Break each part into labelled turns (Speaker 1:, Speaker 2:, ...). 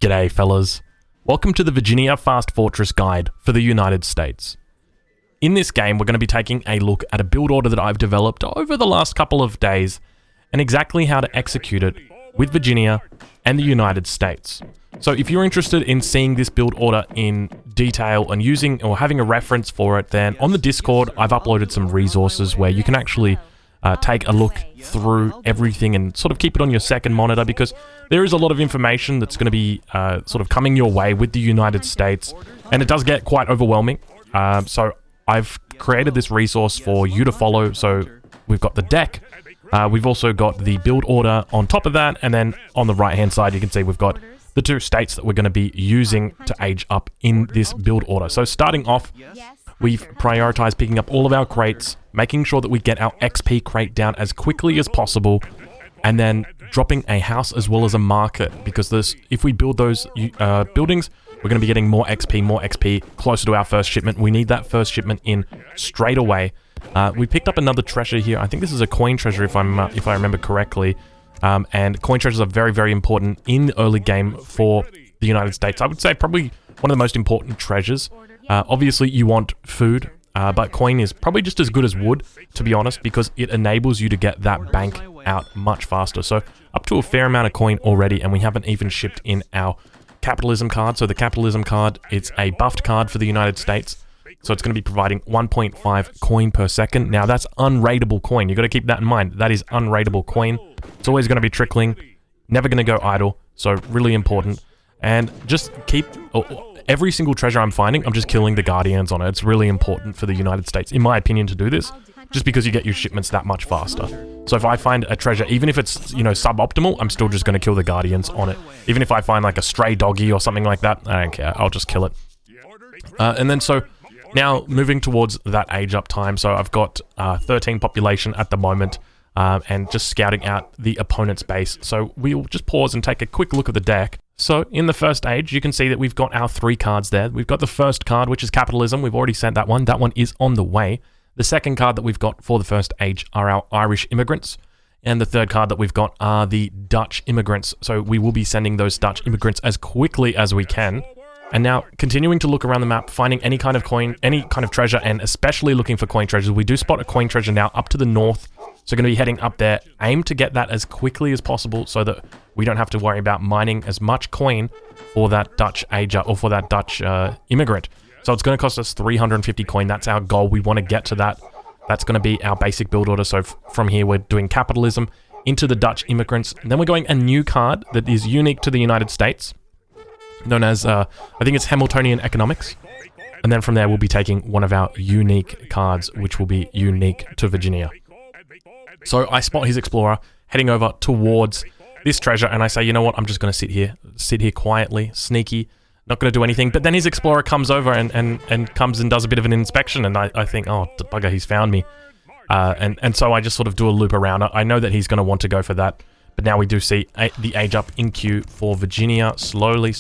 Speaker 1: G'day fellas, welcome to the Virginia Fast Fortress Guide for the United States. In this game we're going to be taking a look at a build order that I've developed over the last couple of days and exactly how to execute it with Virginia and the United States. So if you're interested in seeing this build order in detail and using or having a reference for it, then on the Discord I've uploaded some resources where you can actually take a look through everything and sort of keep it on your second monitor, because there is a lot of information that's going to be sort of coming your way with the United States, and it does get quite overwhelming. So I've created this resource for you to follow. So we've got the deck, we've also got the build order on top of that, and then on the right hand side you can see we've got the two states that we're going to be using to age up in this build order. So starting off, we've prioritized picking up all of our crates, making sure that we get our XP crate down as quickly as possible, and then dropping a house as well as a market, because if we build those buildings, we're going to be getting more XP closer to our first shipment. We need that first shipment in straight away. We picked up another treasure here. I think this is a coin treasure if I remember correctly. And coin treasures are very, very important in the early game for the United States. I would say probably one of the most important treasures. Obviously you want food, but coin is probably just as good as wood, to be honest, because it enables you to get that bank out much faster. So up to a fair amount of coin already, and we haven't even shipped in our capitalism card. So the capitalism card, it's a buffed card for the United States. So it's going to be providing 1.5 coin per second. Now that's unrateable coin. You've got to keep that in mind. That is unrateable coin. It's always going to be trickling, never going to go idle. So really important. And just keep... every single treasure I'm finding, I'm just killing the guardians on it. It's really important for the United States, in my opinion, to do this, just because you get your shipments that much faster. So if I find a treasure, even if it's, you know, suboptimal, I'm still just going to kill the guardians on it. Even if I find like a stray doggy or something like that, I don't care. I'll just kill it. And then so now moving towards that age up time. So I've got 13 population at the moment, and just scouting out the opponent's base. So we'll just pause and take a quick look at the deck. So in the first age, you can see that we've got our 3 cards there. We've got the first card, which is capitalism. We've already sent that one. That one is on the way. The second card that we've got for the first age are our Irish immigrants. And the third card that we've got are the Dutch immigrants. So we will be sending those Dutch immigrants as quickly as we can. And now continuing to look around the map, finding any kind of coin, any kind of treasure, and especially looking for coin treasures. We do spot a coin treasure now up to the north. So going to be heading up there. Aim to get that as quickly as possible so that we don't have to worry about mining as much coin for that Dutch ager or for that Dutch immigrant. So it's going to cost us 350 coin. That's our goal. We want to get to that. That's going to be our basic build order. So from here, we're doing capitalism into the Dutch immigrants. And then we're going a new card that is unique to the United States, known as, I think it's Hamiltonian Economics. And then from there, we'll be taking one of our unique cards, which will be unique to Virginia. So I spot his explorer heading over towards this treasure, and I say, you know what, I'm just going to sit here quietly, sneaky, not going to do anything. But then his explorer comes over and comes and does a bit of an inspection, and I think, oh, bugger, he's found me. And so I just sort of do a loop around. I know that he's going to want to go for that, but now we do see the age up in queue for Virginia. Slowly,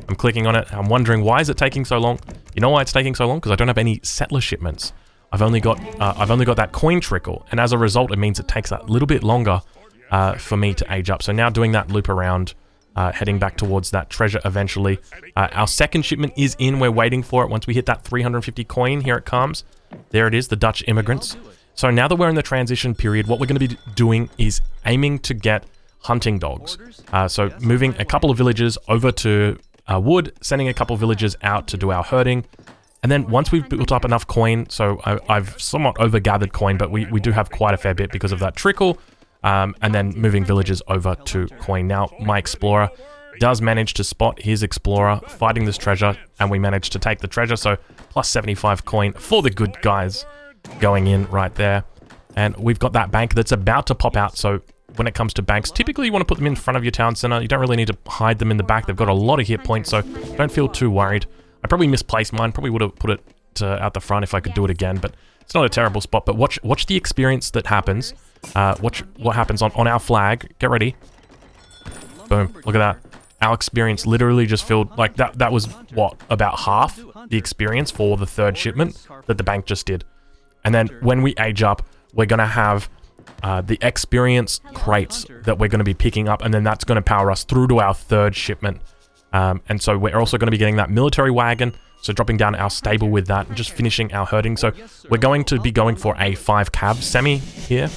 Speaker 1: I'm clicking on it. I'm wondering, why is it taking so long? You know why it's taking so long? Because I don't have any settler shipments. I've only got that coin trickle, and as a result, it means it takes a little bit longer for me to age up. So now doing that loop around, heading back towards that treasure eventually. Our second shipment is in. We're waiting for it. Once we hit that 350 coin, here it comes. There it is, the Dutch immigrants. So now that we're in the transition period, what we're going to be doing is aiming to get hunting dogs. So moving a couple of villages over to wood, sending a couple of villagers out to do our herding. And then once we've built up enough coin, so I've somewhat over-gathered coin, but we do have quite a fair bit because of that trickle, and then moving villagers over to coin. Now, my explorer does manage to spot his explorer fighting this treasure, and we managed to take the treasure, so plus 75 coin for the good guys going in right there. And we've got that bank that's about to pop out, so when it comes to banks, typically you want to put them in front of your town center. You don't really need to hide them in the back. They've got a lot of hit points, so don't feel too worried. I probably misplaced mine. Probably would have put it out the front if I could do it again, but it's not a terrible spot. But watch the experience that happens. Watch what happens on our flag. Get ready. Boom. Look at that. Our experience literally just filled, like that was, what, about half the experience for the third shipment that the bank just did. And then when we age up, we're going to have the experience crates that we're going to be picking up, and then that's going to power us through to our third shipment. And so we're also going to be getting that military wagon, so dropping down our stable with that and just finishing our herding. So we're going to be going for a 5 cab semi here.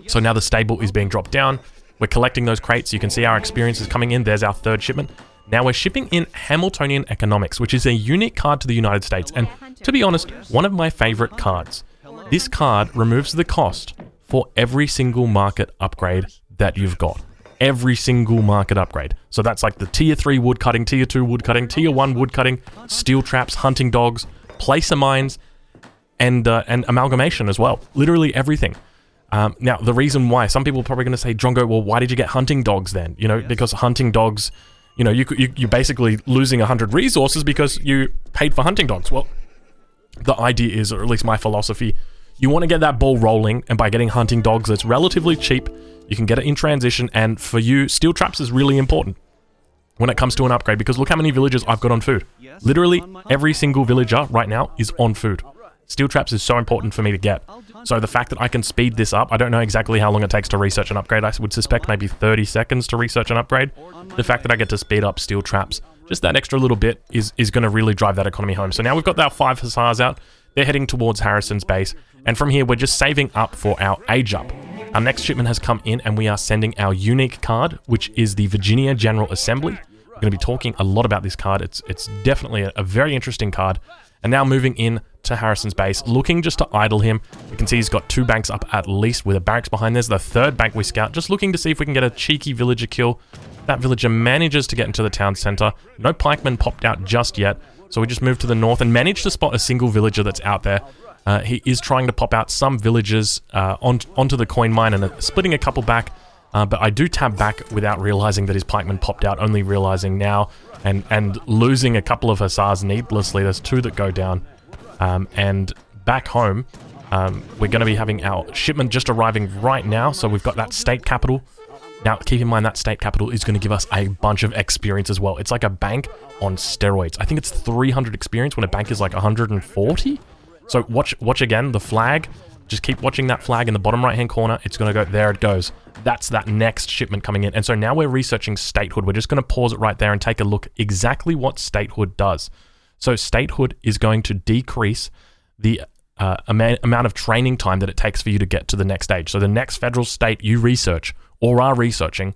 Speaker 1: So now the stable is being dropped down. We're collecting those crates. You can see our experience is coming in. There's our 3rd shipment. Now we're shipping in Hamiltonian Economics, which is a unique card to the United States. And to be honest, one of my favorite cards. This card removes the cost for every single market upgrade that you've got. Every single market upgrade. So that's like the tier 3 wood cutting, tier 2 wood cutting, tier 1 wood cutting, steel traps, hunting dogs, placer mines, and amalgamation as well. Literally everything. Now, the reason why, some people are probably going to say, Drongo, well, why did you get hunting dogs then? You know, because hunting dogs, you know, you're basically losing 100 resources because you paid for hunting dogs. Well, the idea is, or at least my philosophy, you want to get that ball rolling, and by getting hunting dogs that's relatively cheap, you can get it in transition, and for you, steel traps is really important when it comes to an upgrade, because look how many villagers I've got on food. Literally, every single villager right now is on food. Steel traps is so important for me to get. So the fact that I can speed this up, I don't know exactly how long it takes to research an upgrade. I would suspect maybe 30 seconds to research an upgrade. The fact that I get to speed up steel traps, just that extra little bit is going to really drive that economy home. So now we've got our 5 hussars out. They're heading towards Harrison's base. And from here, we're just saving up for our age up. Our next shipment has come in, and we are sending our unique card, which is the Virginia General Assembly. We're going to be talking a lot about this card. It's definitely a very interesting card. And now moving in to Harrison's base, looking just to idle him. You can see he's got 2 banks up at least with a barracks behind. There's the 3rd bank we scout, just looking to see if we can get a cheeky villager kill. That villager manages to get into the town center. No pikemen popped out just yet, so we just moved to the north and managed to spot a single villager that's out there. He is trying to pop out some villagers onto the coin mine and splitting a couple back. But I do tab back without realizing that his pikeman popped out, only realizing now, and losing a couple of hussars needlessly. There's 2 that go down. And back home, we're going to be having our shipment just arriving right now. So we've got that state capital. Now, keep in mind that state capital is going to give us a bunch of experience as well. It's like a bank on steroids. I think it's 300 experience when a bank is like 140. So watch again, the flag. Just keep watching that flag in the bottom right-hand corner. It's going to go, there it goes. That's that next shipment coming in. And so now we're researching statehood. We're just going to pause it right there and take a look exactly what statehood does. So statehood is going to decrease the amount of training time that it takes for you to get to the next stage. So the next federal state you research or are researching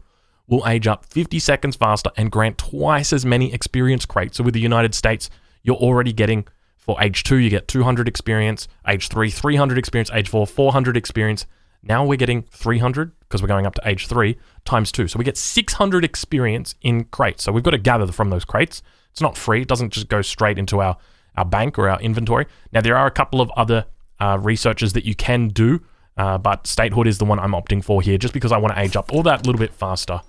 Speaker 1: will age up 50 seconds faster and grant twice as many experience crates. So with the United States, you're already getting, for age 2, you get 200 experience, age 3, 300 experience, age 4, 400 experience. Now we're getting 300, because we're going up to age 3, times 2. So we get 600 experience in crates. So we've got to gather from those crates. It's not free. It doesn't just go straight into our bank or our inventory. Now, there are a couple of other researches that you can do, but statehood is the one I'm opting for here, just because I want to age up all that a little bit faster.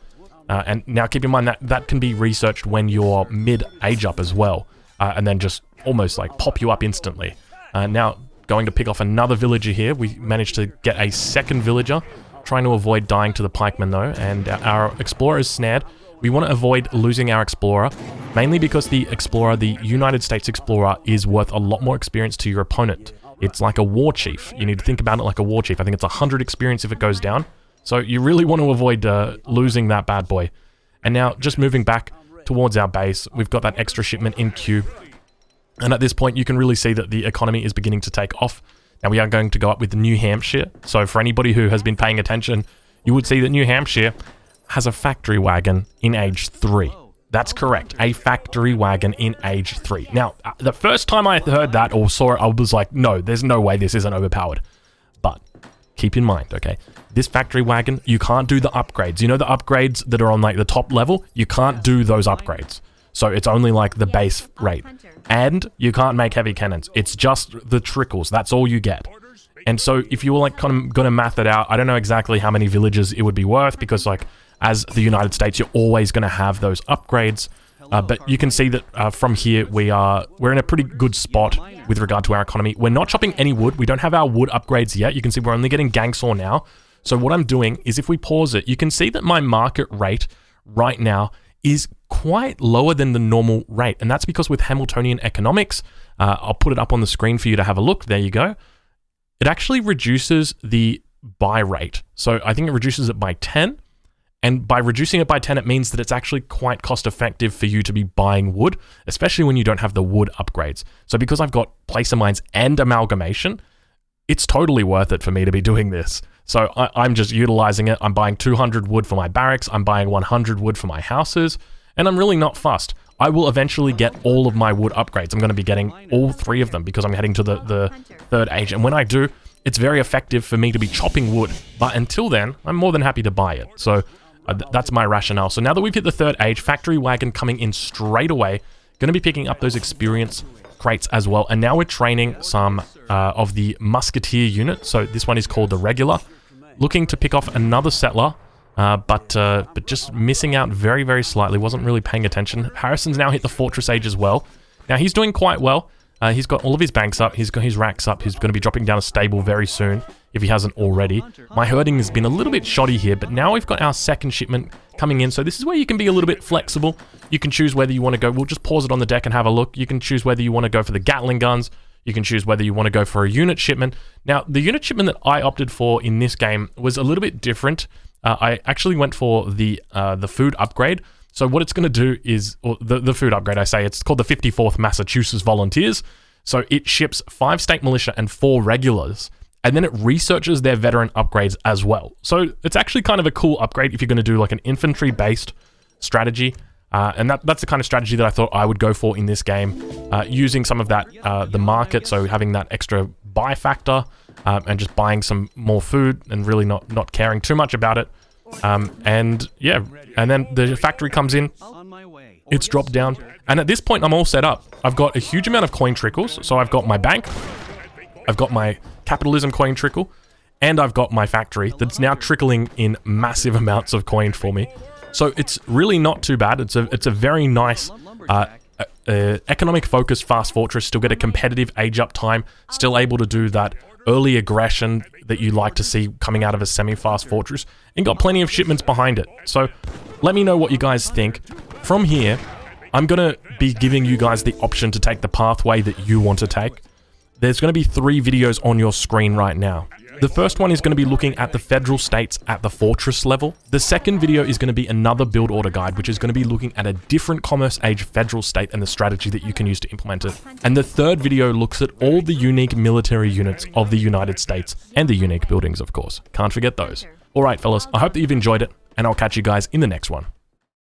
Speaker 1: And now keep in mind that that can be researched when you're mid-age up as well, and then just almost like pop you up instantly. Now, going to pick off another villager here. We managed to get a 2nd villager, trying to avoid dying to the pikemen though, and our explorer is snared. We want to avoid losing our explorer, mainly because the explorer, the United States explorer, is worth a lot more experience to your opponent. It's like a war chief. You need to think about it like a war chief. I think it's 100 experience if it goes down. So you really want to avoid losing that bad boy. And now, just moving back towards our base, we've got that extra shipment in queue. And at this point, you can really see that the economy is beginning to take off. Now, we are going to go up with New Hampshire. So for anybody who has been paying attention, you would see that New Hampshire has a factory wagon in age 3. That's correct, a factory wagon in age 3. Now, the first time I heard that or saw it, I was like, no, there's no way this isn't overpowered. But keep in mind, okay, this factory wagon, you can't do the upgrades. You know the upgrades that are on like the top level? You can't do those upgrades. So it's only like the base rate. And you can't make heavy cannons. It's just the trickles. That's all you get. And so if you were like kind of going to math it out, I don't know exactly how many villages it would be worth, because like as the United States, you're always going to have those upgrades. But you can see that from here, we're in a pretty good spot with regard to our economy. We're not chopping any wood. We don't have our wood upgrades yet. You can see we're only getting gang saw now. So what I'm doing is if we pause it, you can see that my market rate right now is quite lower than the normal rate. And that's because with Hamiltonian economics, I'll put it up on the screen for you to have a look. There you go. It actually reduces the buy rate. So I think it reduces it by 10. And by reducing it by 10, it means that it's actually quite cost effective for you to be buying wood, especially when you don't have the wood upgrades. So because I've got placer mines and amalgamation, it's totally worth it for me to be doing this. So I'm just utilizing it. I'm buying 200 wood for my barracks. I'm buying 100 wood for my houses, and I'm really not fussed. I will eventually get all of my wood upgrades. I'm going to be getting all 3 of them because I'm heading to the 3rd age. And when I do, it's very effective for me to be chopping wood. But until then, I'm more than happy to buy it. So that's my rationale. So now that we've hit the 3rd age, factory wagon coming in straight away. Going to be picking up those experience crates as well. And now we're training some of the musketeer unit. So this one is called the regular. Looking to pick off another settler. But just missing out very, very slightly. Wasn't really paying attention. Harrison's now hit the fortress age as well. Now he's doing quite well. He's got all of his banks up. He's got his racks up. He's going to be dropping down a stable very soon, if he hasn't already. My herding has been a little bit shoddy here, but now we've got our 2nd shipment coming in. So this is where you can be a little bit flexible. You can choose whether you want to go. We'll just pause it on the deck and have a look. You can choose whether you want to go for the Gatling guns. You can choose whether you want to go for a unit shipment. Now, the unit shipment that I opted for in this game was a little bit different. I actually went for the food upgrade. So what it's going to do is, or the food upgrade, I say, it's called the 54th Massachusetts Volunteers. So it ships 5 state militia and 4 regulars, and then it researches their veteran upgrades as well. So it's actually kind of a cool upgrade if you're going to do like an infantry-based strategy. And that's the kind of strategy that I thought I would go for in this game, using some of that, the market, so having that extra buy factor, and just buying some more food and really not caring too much about it. And yeah, and then the factory comes in, it's dropped down, and at this point I'm all set up. I've got a huge amount of coin trickles, so I've got my bank, I've got my capitalism coin trickle, and I've got my factory that's now trickling in massive amounts of coin for me. So it's really not too bad. It's a very nice economic focused fast fortress. Still get a competitive age up time, still able to do that early aggression that you like to see coming out of a semi-fast fortress, and got plenty of shipments behind it. So let me know what you guys think. From here, I'm going to be giving you guys the option to take the pathway that you want to take. There's going to be 3 videos on your screen right now. The first one is going to be looking at the federal states at the fortress level. The second video is going to be another build order guide, which is going to be looking at a different commerce age federal state and the strategy that you can use to implement it. And the third video looks at all the unique military units of the United States and the unique buildings, of course. Can't forget those. Alright fellas, I hope that you've enjoyed it, and I'll catch you guys in the next one.